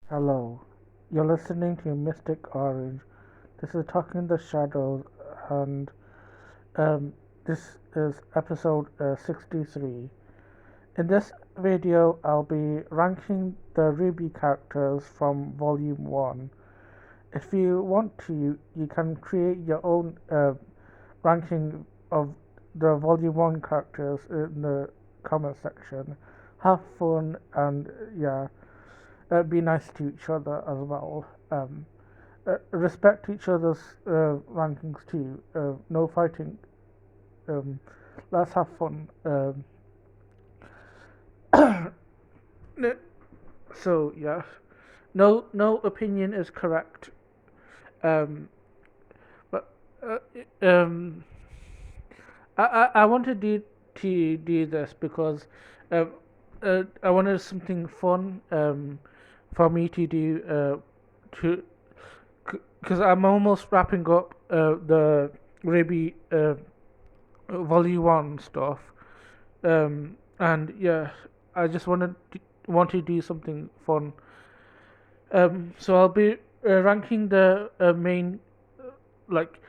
Hello, you're listening to Mystic Orange. This is Talking the Shadows, and um, this is episode 63. In this video, I'll be ranking the RWBY characters from Volume 1. If you want to, you can create your own ranking of the Volume 1 characters in the comment section. Have fun and yeah, be nice to each other as well. Respect each other's rankings too. No fighting. Um, let's have fun. So yeah, no opinion is correct. Um, but uh, um, I wanted to do this because um, I wanted something fun for me to do to because I'm almost wrapping up the RWBY Volume 1 stuff. And yeah, I just want to do something fun. So I'll be ranking the main like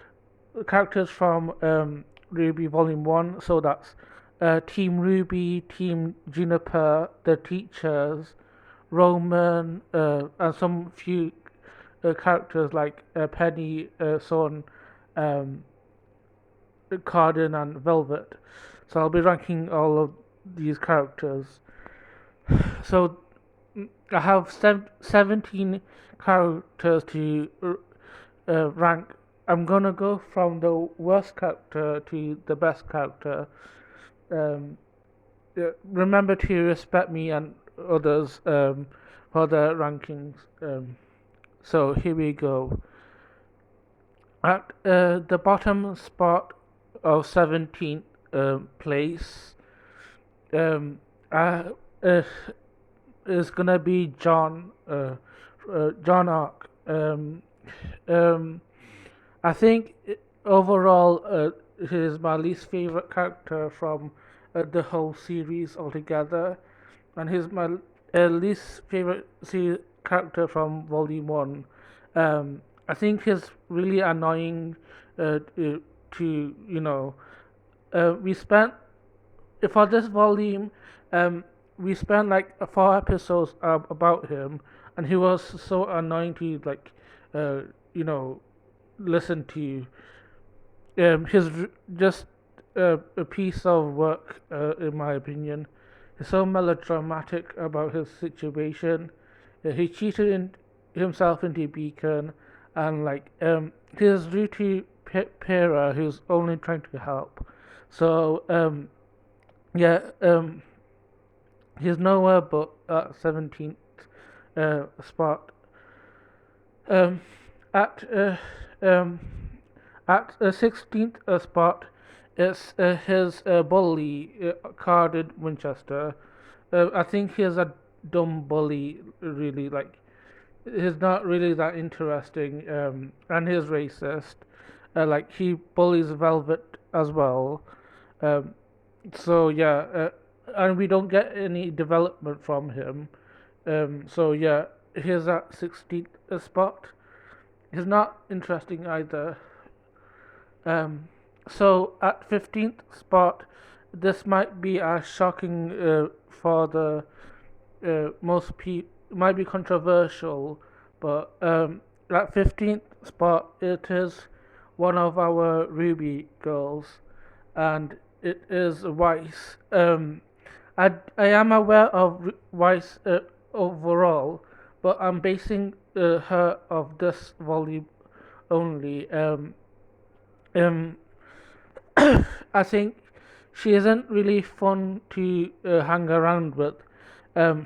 characters from RWBY Volume 1. So that's Team Ruby, Team Juniper, the teachers, Roman, and some few characters like Penny, Son, um, Cardin, and Velvet. So I'll be ranking all of these characters. So I have 17 characters to rank. I'm gonna go from the worst character to the best character. Um, Remember to respect me and others for the rankings. So here we go. At the bottom spot of 17th place, um, uh, uh, is gonna be John Arc. Um, I think overall, he is my least favorite character from the whole series altogether, and he's my least favorite character from Volume One. I think he's really annoying. To we spent for this volume, um, we spent like 4 episodes about him, and he was so annoying to uh, you know, listen to. He's just a piece of work, in my opinion. He's so melodramatic about his situation. He cheated himself into Beacon, and he's rude to Pera, who's only trying to help. So yeah, he's nowhere but at 17th spot. Um, at um, at a 16th spot, it's his bully, Carded Winchester. I think he's a dumb bully, really. Like, he's not really that interesting, and he's racist. He bullies Velvet as well. Um, so, yeah, and we don't get any development from him. So, yeah, he's at 16th spot. He's not interesting either. Um, so at 15th spot, this might be as shocking for the most people. Might be controversial, but at 15th spot, it is one of our RWBY girls, and it is Weiss. I am aware of Weiss overall, but I'm basing her of this volume only. Um, I think she isn't really fun to hang around with.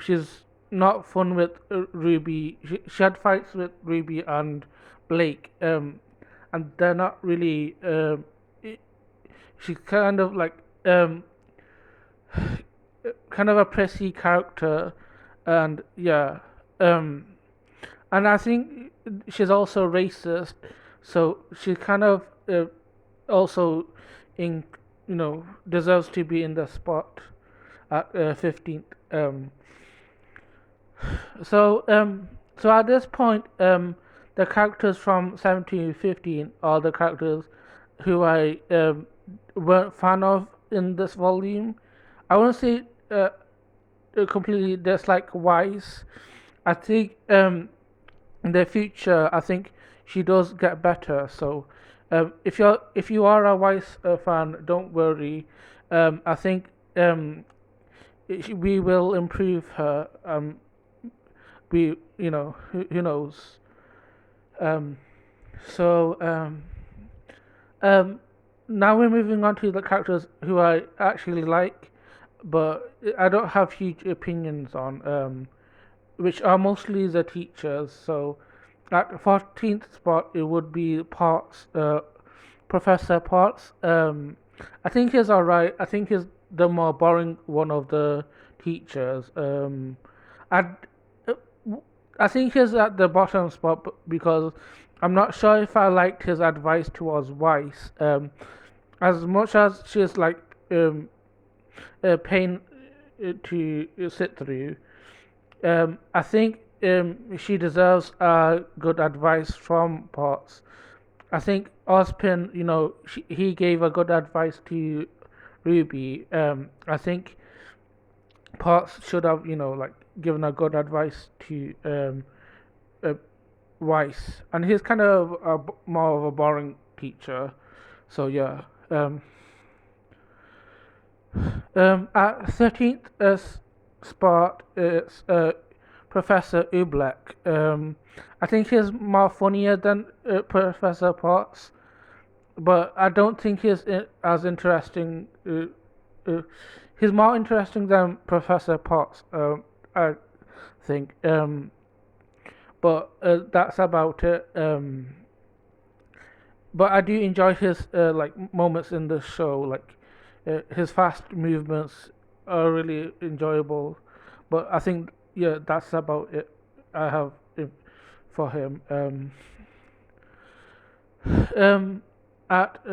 She's not fun with RWBY. She had fights with RWBY and Blake, and they're not really. She's kind of kind of a prissy character, and yeah, um, and I think she's also racist, so she kind of also in deserves to be in the spot at 15th. So So at this point, the characters from 1715 are the characters who I weren't fan of in this volume. I wouldn't say completely dislike Wise. I think in the future, I think she does get better. So if you are a Wise fan, don't worry. I think we will improve her. We who knows. Um, so um, now we're moving on to the characters who I actually like, but I don't have huge opinions on, which are mostly the teachers. So at the 14th spot, it would be Potts, Professor Potts. I think he's alright. I think he's the more boring one of the teachers. I I think he's at the bottom spot because I'm not sure if I liked his advice towards Weiss. As much as she's like a pain to sit through, I think she deserves good advice from Potts. I think Ozpin, he gave a good advice to Ruby. I think Potts should have, like given a good advice to uh, Weiss, and he's kind of more of a boring teacher. So yeah. At 13th spot, it's Professor Oobleck. I think he's more funnier than Professor Potts, but I don't think he's as interesting. He's more interesting than Professor Potts, I think. But that's about it. But I do enjoy his like moments in the show, like his fast movements are really enjoyable. But I think yeah, that's about it. I have for him. Um, at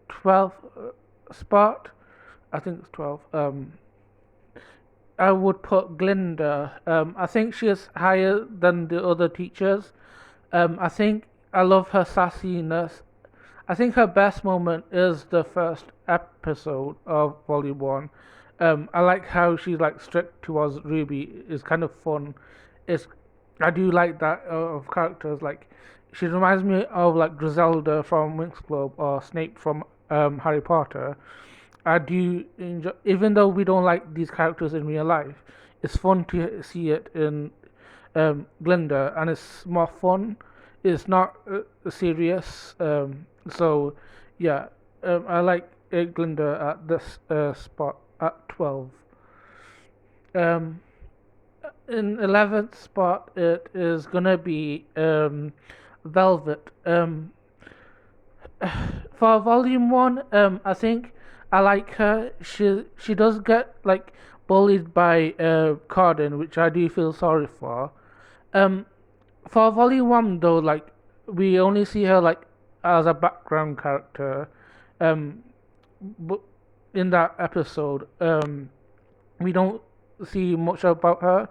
12th spot, I think it's 12. I would put Glinda. I think she is higher than the other teachers. I think I love her sassiness. I think her best moment is the first episode of Volume One. I like how she's like strict towards Ruby. It's kind of fun. It's I do like that of characters. Like she reminds me of like Griselda from Winx Club or Snape from Harry Potter. I do enjoy, even though we don't like these characters in real life. It's fun to see it in Glinda, and it's more fun. It's not serious. So, yeah, I like Glinda at this spot at 12. Um, in 11th spot, it is gonna be Velvet. For Volume One, I think I like her. She does get like bullied by Cardin, which I do feel sorry for. Um, for Volume One though, like we only see her like as a background character. Um, but in that episode, we don't see much about her.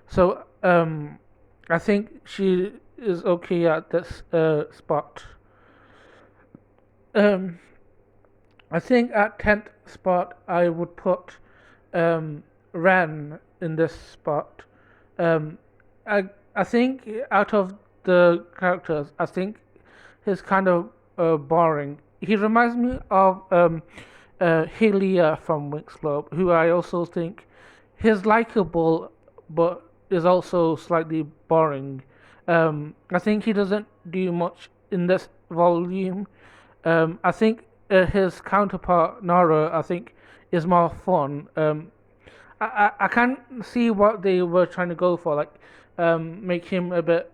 So I think she is okay at this spot. Um, I think at 10th spot I would put Ren in this spot. Um, I I think out of the characters, I think he's kind of boring. He reminds me of Helia from Winx Club, who I also think he's likable, but is also slightly boring. I think he doesn't do much in this volume. I think his counterpart Nora, I think, is more fun. I can't see what they were trying to go for, like make him a bit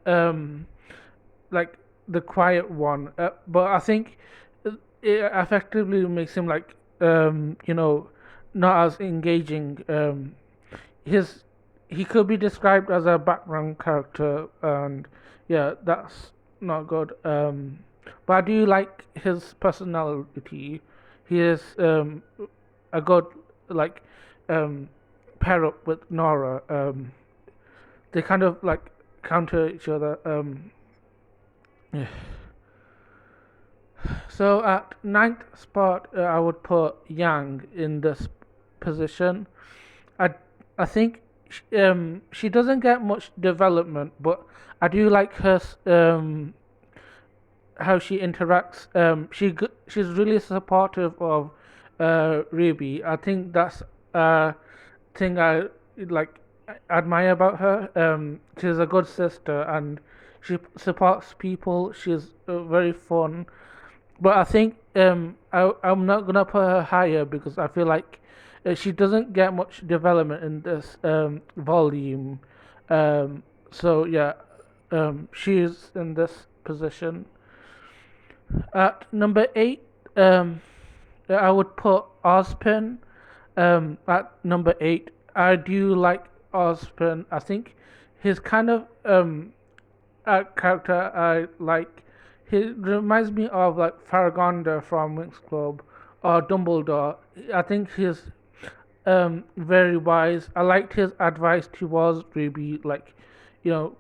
like the quiet one. But I think it effectively makes him like not as engaging. His he could be described as a background character, and yeah, that's not good. But I do like his personality. He is a good like um, pair up with Nora. They kind of like counter each other. So at ninth spot, I would put Yang in this position. I I think she doesn't get much development, but I do like her how she interacts. She's really supportive of Ruby. I think that's a thing I like admire about her. She's a good sister and she supports people. She's very fun, but I think I'm not gonna put her higher because I feel like she doesn't get much development in this volume. So yeah, she's in this position. At number eight, I would put Ozpin. At number eight, I do like Ozpin. I think he's kind of a character I like. He reminds me of like Faragonda from Winx Club or Dumbledore. I think he's very wise. I liked his advice towards Ruby, like, you know,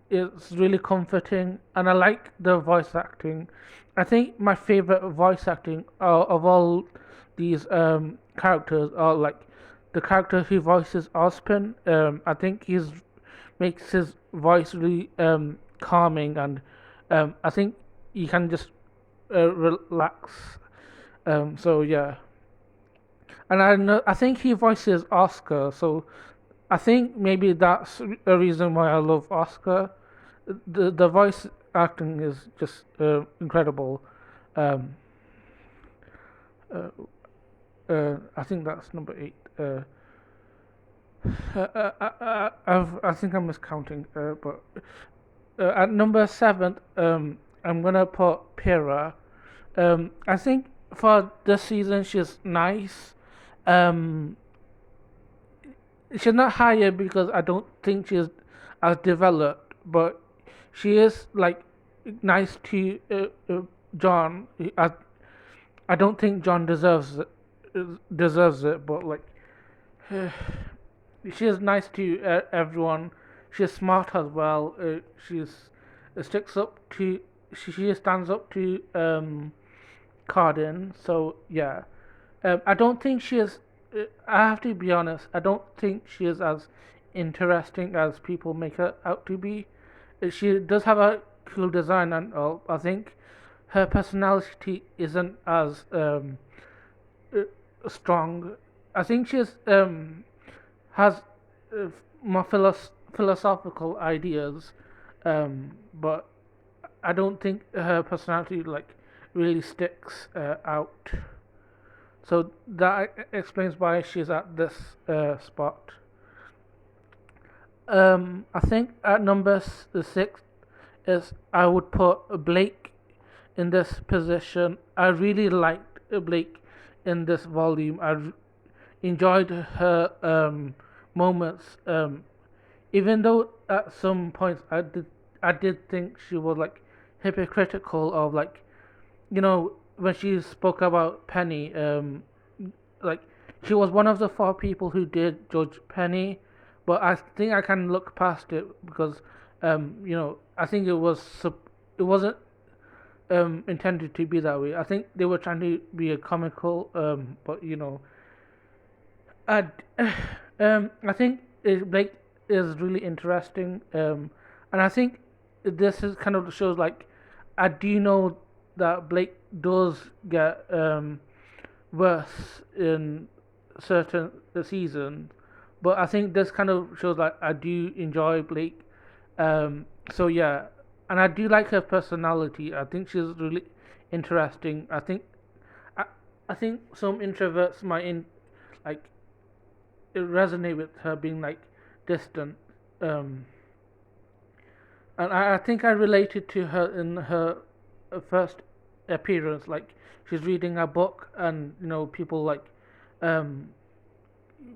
it's really comforting, and I like the voice acting. I think my favorite voice acting of all these characters are like the character who voices Ozpin. I think he's makes his voice really calming, and I think you can just relax. So yeah, and I think he voices Oscar, so I think maybe that's a reason why I love Oscar. The voice acting is just incredible. Um, uh, I think that's number eight. I think I'm miscounting, but at number seven, I'm gonna put Pyrrha. I think for this season she's nice. Um, she's not higher because I don't think she's as developed, but she is like nice to John. I don't think John deserves it, but like she is nice to everyone. She's smart as well. She's sticks up to she stands up to Cardin. So yeah, I don't think she is. I have to be honest. I don't think she is as interesting as people make her out to be. She does have a cool design and all. I think her personality isn't as strong. I think she's has more philosophical ideas, but I don't think her personality like really sticks out. So that explains why she's at this spot. I think at number six is I would put Blake in this position. I really liked Blake in this volume. Enjoyed her moments. Even though at some points I did think she was like hypocritical of like, you know, when she spoke about Penny. Like she was one of the four people who did judge Penny, but I think I can look past it because you know, I think it wasn't intended to be that way. I think they were trying to be a comical, but you know, I I think Blake is really interesting, and I think this is kind of shows like I do know that Blake does get worse in certain seasons, but I think this kind of shows like I do enjoy Blake. So yeah, and I do like her personality. I think she's really interesting. I, I think some introverts might like it resonate with her being like distant. Um, and I think I related to her in her first appearance. Like she's reading a book, and you know people like um,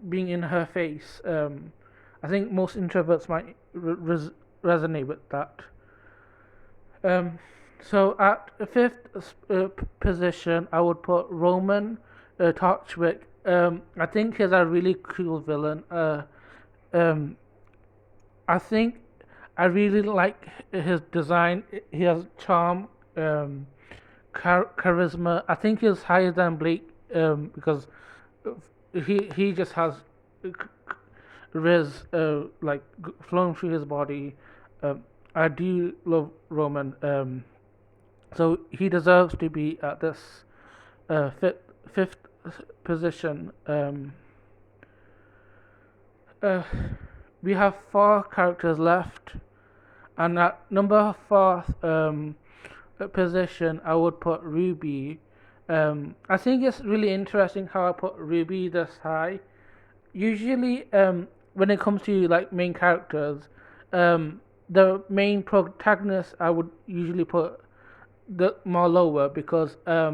being in her face. I think most introverts might resonate with that. Um, so at the fifth position, I would put Roman Torchwick. I think he's a really cool villain. Um, I think I really like his design. He has charm, um, charisma. I think he's higher than Blake because he just has riz like flowing through his body. I do love Roman, so he deserves to be at this fifth position. Uh, we have four characters left, and at number fourth position, I would put Ruby. I think it's really interesting how I put Ruby this high. Usually, when it comes to like main characters, the main protagonist I would usually put the more lower because uh,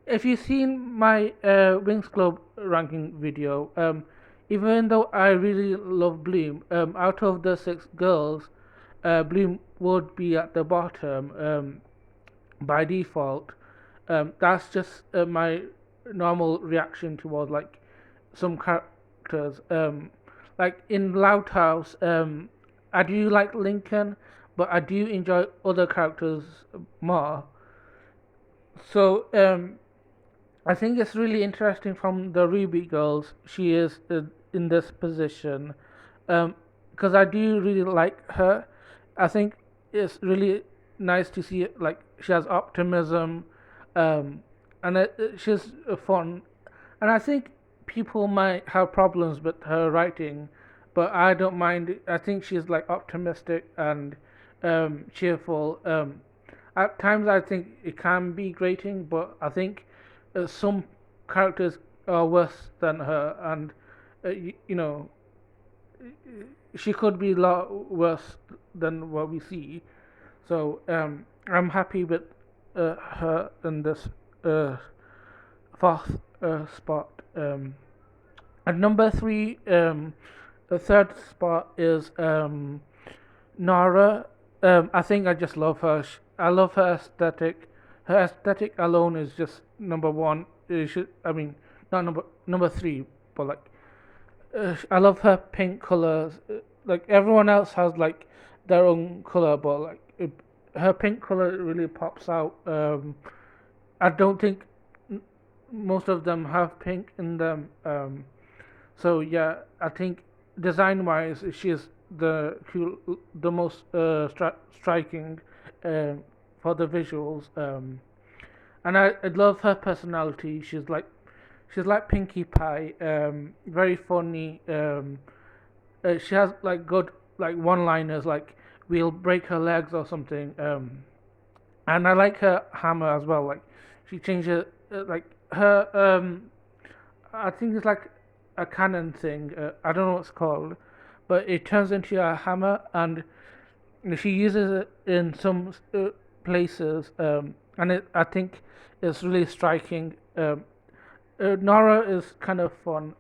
if you've seen my Wings Club ranking video, even though I really love Bloom, out of the six girls, Bloom would be at the bottom by default. That's just my normal reaction towards like some characters. Like in Loud House, I do like Lincoln, but I do enjoy other characters more. So I think it's really interesting from the Ruby girls. She is in this position because I do really like her. I think it's really nice to see it, like she has optimism, um, and she's fun. And I think people might have problems with her writing, but I don't mind it. I think she's like optimistic and cheerful. At times, I think it can be grating, but I think some characters are worse than her, and you know she could be a lot worse than what we see. So I'm happy with her in this uh, fourth spot. At number three, the third spot is Nara. I think I just love her. I love her aesthetic. Her aesthetic alone is just number one. It should, I mean, not number three, but like I love her pink colors. Like everyone else has like their own color, but like her pink color really pops out. I don't think most of them have pink in them. So yeah, I think design wise, she is the most striking um, for the visuals. And I love her personality. She's like Pinkie Pie. Very funny. She has like good like one-liners like "we'll break her legs" or something. And I like her hammer as well. Like she changes like her. I think it's like a cannon thing. I don't know what it's called, but it turns into a hammer, and she uses it in some places, and I think it's really striking. Nora is kind of fun.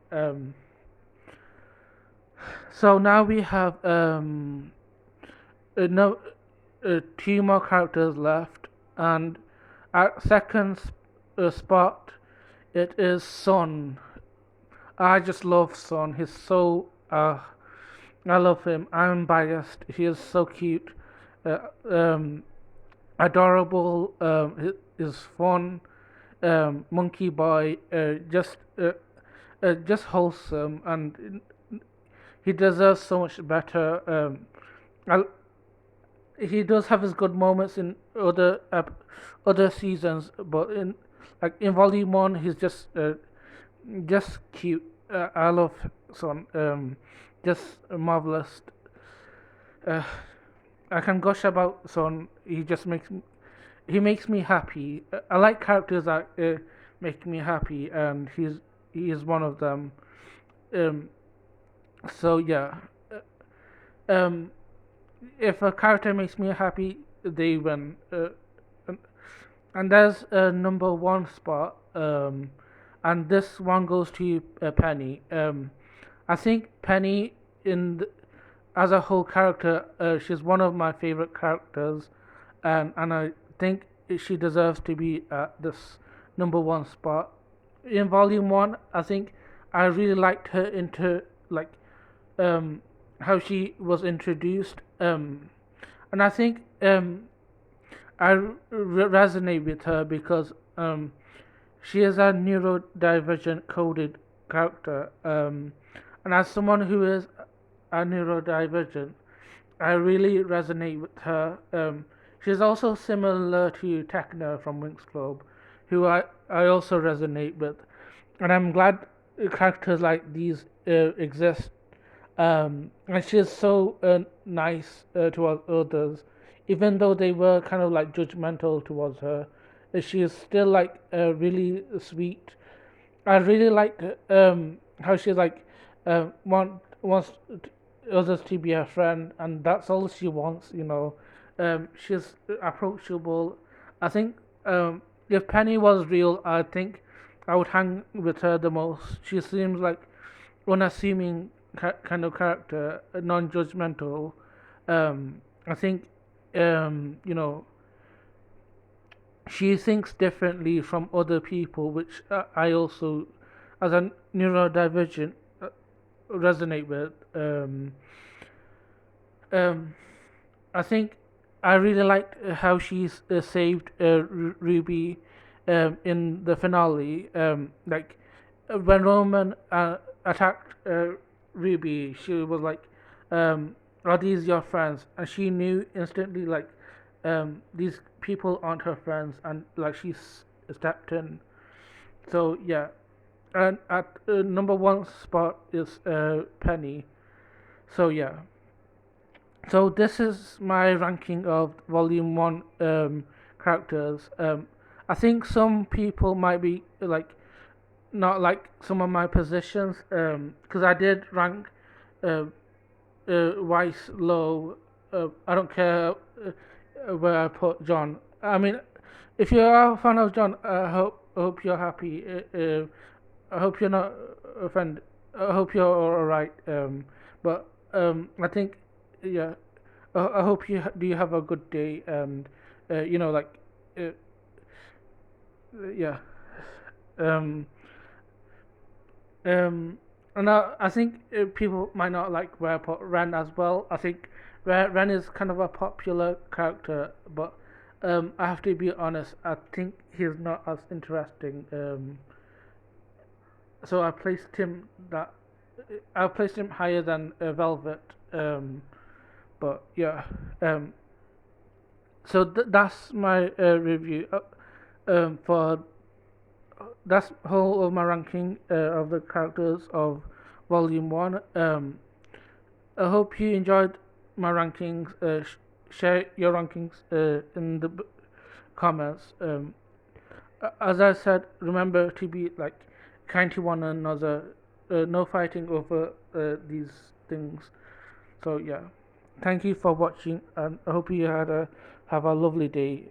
So now we have no, two more characters left, and at second spot it is Son. I just love Son. He's so I love him. I'm biased. He is so cute, uh, um, adorable. Is fun. Monkey boy. Just wholesome, and he deserves so much better. I, he does have his good moments in other seasons, but in volume one, he's just cute. I love Son. Just marvelous. Uh, I can gush about Son. He makes me happy. I like characters that make me happy, and he is one of them. Um, so yeah, um, if a character makes me happy, they win. And, and there's a number one spot, and this one goes to Penny. I think Penny, as a whole character, she's one of my favorite characters, and I think she deserves to be at this number one spot. In volume one, I think I really liked her into like how she was introduced. Um, and I think resonate with her because she is a neurodivergent coded character. And as someone who is a neurodivergent, I really resonate with her. She's also similar to Tekna from Winx Club, who I also resonate with. And I'm glad characters like these exist. And she's so nice towards others, even though they were kind of like judgmental towards her. She is still like really sweet. I really like how she's like wants others to be her friend, and that's all she wants. She's approachable. I think if Penny was real, I think I would hang with her the most. She seems like unassuming kind of character, non-judgmental. I think she thinks differently from other people, which I also, as a neurodivergent, resonate with. Um, I think I really liked how she's saved Ruby in the finale. When Roman attacked Ruby, she was like, "Are these your friends?" And she knew instantly, like, these people aren't her friends, and like stepped in. So yeah, and at number one spot is Penny. So yeah, so this is my ranking of Volume One characters. I think some people might be like not like some of my positions because I did rank uh, Weiss low. I don't care where I put John. I mean, if you are a fan of John, I hope you're happy. I hope you're not offended. I hope you're all right. But I think, yeah. I hope you have a good day, and like uh, yeah. Um, um, and I think people might not like where I put Ren as well. I think Ren is kind of a popular character, but I have to be honest. I think he's not as interesting. So I placed him higher than Velvet. But yeah. So that's my review for that's whole of my ranking of the characters of Volume One. I hope you enjoyed my rankings. Share your rankings in the comments. As I said, remember to be like kind to one another. No fighting over these things. So yeah, thank you for watching, and I hope you have a lovely day.